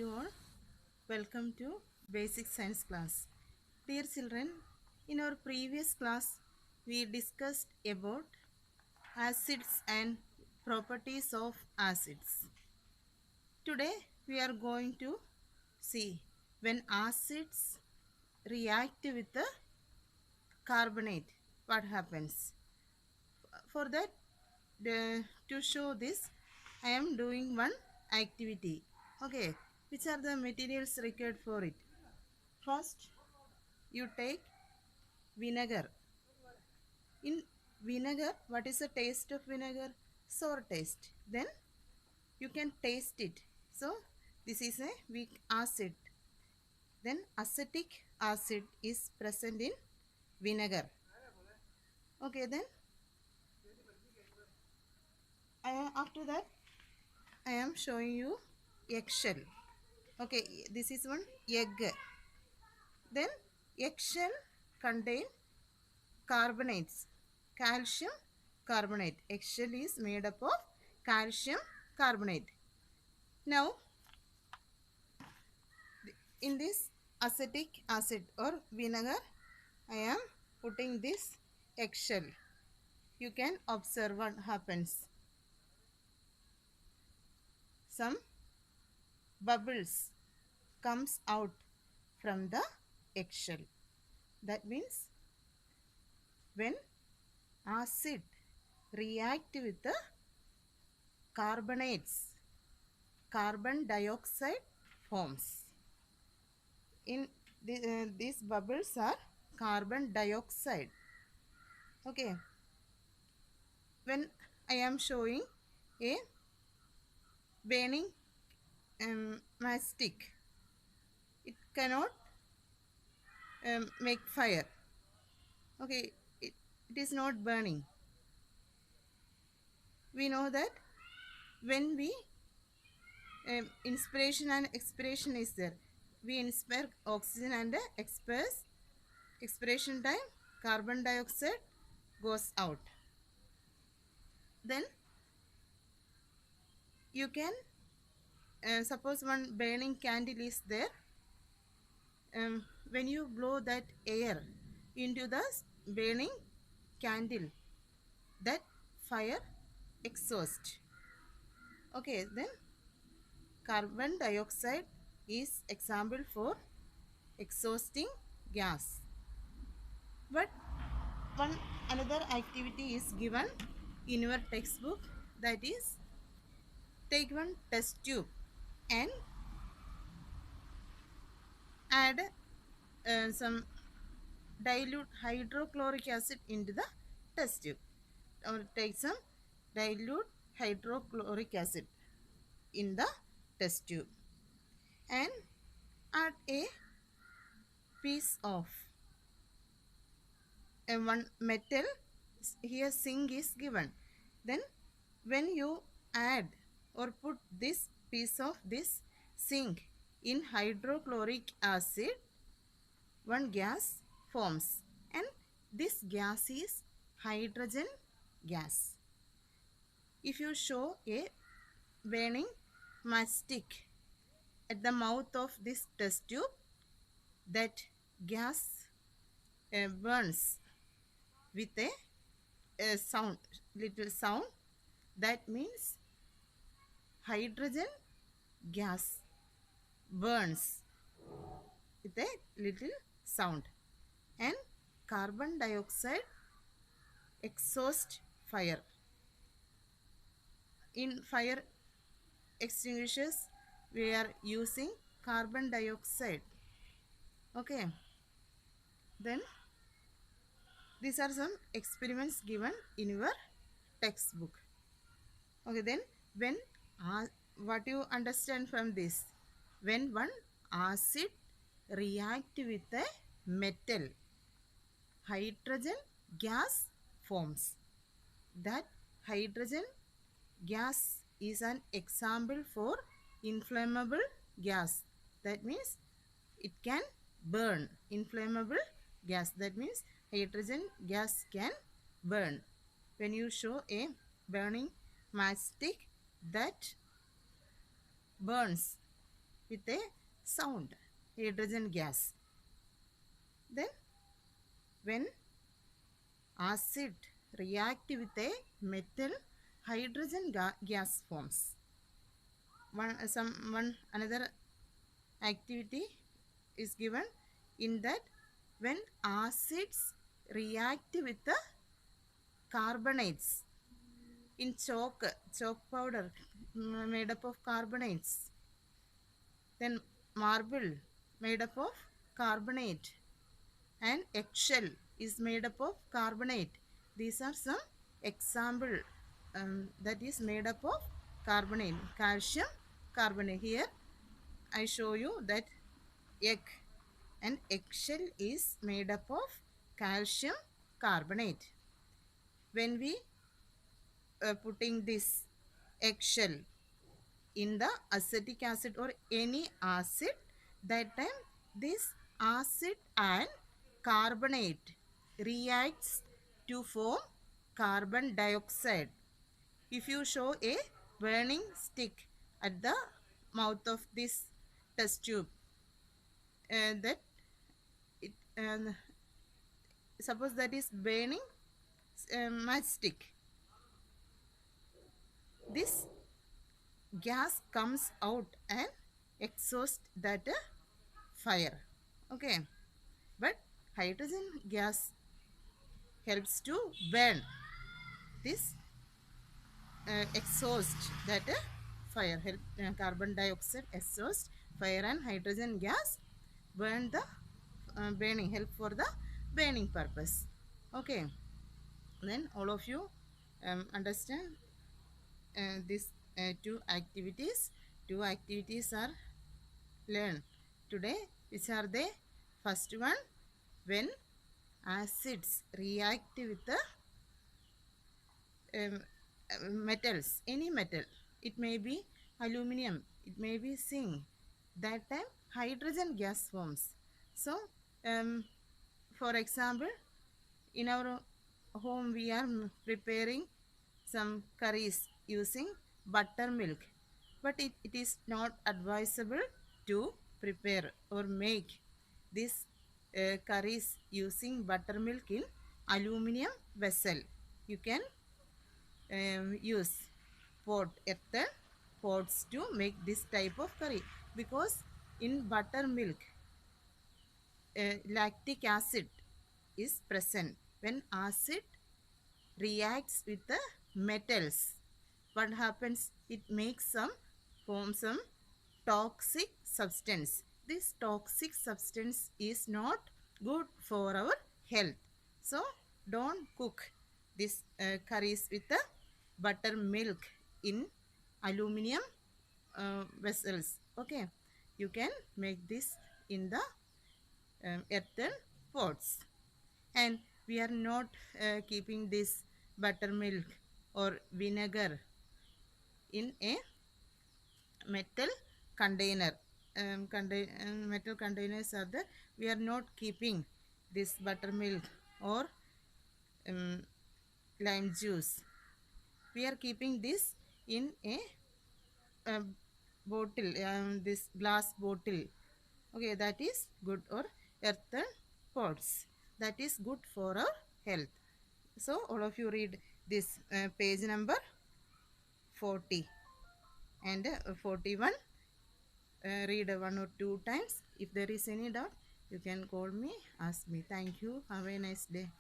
to all. Welcome to Basic Science class. Dear children, in our previous class, we discussed about acids and properties of acids. Today, we are going to see when acids react with the carbonate, what happens. For that, to show this, I am doing one activity. Okay, which are the materials required for it? First, you take vinegar. In vinegar, what is the taste of vinegar? Sour taste. Then you can taste it. So this is a weak acid. Then acetic acid is present in vinegar. Okay, then after that I am showing you eggshell. Okay, this is one egg. Then eggshell contain carbonates, calcium carbonate. Eggshell is made up of calcium carbonate. Now in this acetic acid or vinegar, I am putting this eggshell. You can observe what happens. Some bubbles comes out from the eggshell. That means when acid react with the carbonates, carbon dioxide forms. In these bubbles are carbon dioxide. Okay, when I am showing a burning matchstick, it cannot make fire. Okay, it is not burning. We know that when we inspiration and expiration is there, we inspire oxygen and expiration time carbon dioxide goes out. Then you can suppose one burning candle is there. When you blow that air into the burning candle, that fire exhaust. Okay, then carbon dioxide is example for exhausting gas. But one another activity is given in your textbook, that is take one test tube and add some dilute hydrochloric acid into the test tube, or take some dilute hydrochloric acid in the test tube and add a piece of one metal. Here zinc is given. Then when you add or put this piece of this zinc in hydrochloric acid, one gas forms, and this gas is hydrogen gas. If you show a burning matchstick at the mouth of this test tube, that gas burns with a sound, little sound. That means hydrogen gas burns with a little sound, and carbon dioxide exhaust fire. In fire extinguishers, we are using carbon dioxide. Okay, then these are some experiments given in your textbook. Okay, then when what you understand from this? When one acid react with a metal, hydrogen gas forms. That hydrogen gas is an example for inflammable gas. That means it can burn. Inflammable gas, that means hydrogen gas can burn. When you show a burning matchstick, that burns with a sound, hydrogen gas. Then when acid react with a metal, hydrogen gas forms. One another activity is given in that when acids react with the carbonates in chalk powder made up of carbonates, then marble made up of carbonate, and eggshell is made up of carbonate. These are some example that is made up of carbonate, calcium carbonate. Here I show you that egg and eggshell is made up of calcium carbonate. When we putting this eggshell in the acetic acid or any acid, that time this acid and carbonate reacts to form carbon dioxide. If you show a burning stick at the mouth of this test tube, that it suppose that is burning matchstick, this gas comes out and exhaust that fire. Okay, but hydrogen gas helps to burn this exhaust that fire, help carbon dioxide exhaust fire, and hydrogen gas burn the burning, help for the burning purpose. Okay, then all of you understand these two activities are learned today. Which are they? First one, when acids react with the metals, any metal, it may be aluminum, it may be zinc, that time hydrogen gas forms. So for example, in our home we are preparing some curries using buttermilk, but it is not advisable to prepare or make this curries using buttermilk in aluminum vessel. You can use earthen pots to make this type of curry, because in buttermilk lactic acid is present. When acid reacts with the metals, what happens? It makes form some toxic substance. This toxic substance is not good for our health. So don't cook this curries with the buttermilk in aluminum vessels. Okay, you can make this in the earthen pots. And we are not keeping this buttermilk or vinegar in a metal container. Metal containers are there. We are not keeping this buttermilk or lime juice. We are keeping this in a bottle, this glass bottle. Okay, that is good, or earthen pots. That is good for our health. So all of you read this page number 40 and 41. Read one or two times. If there is any doubt, you can call me, ask me. Thank you. Have a nice day.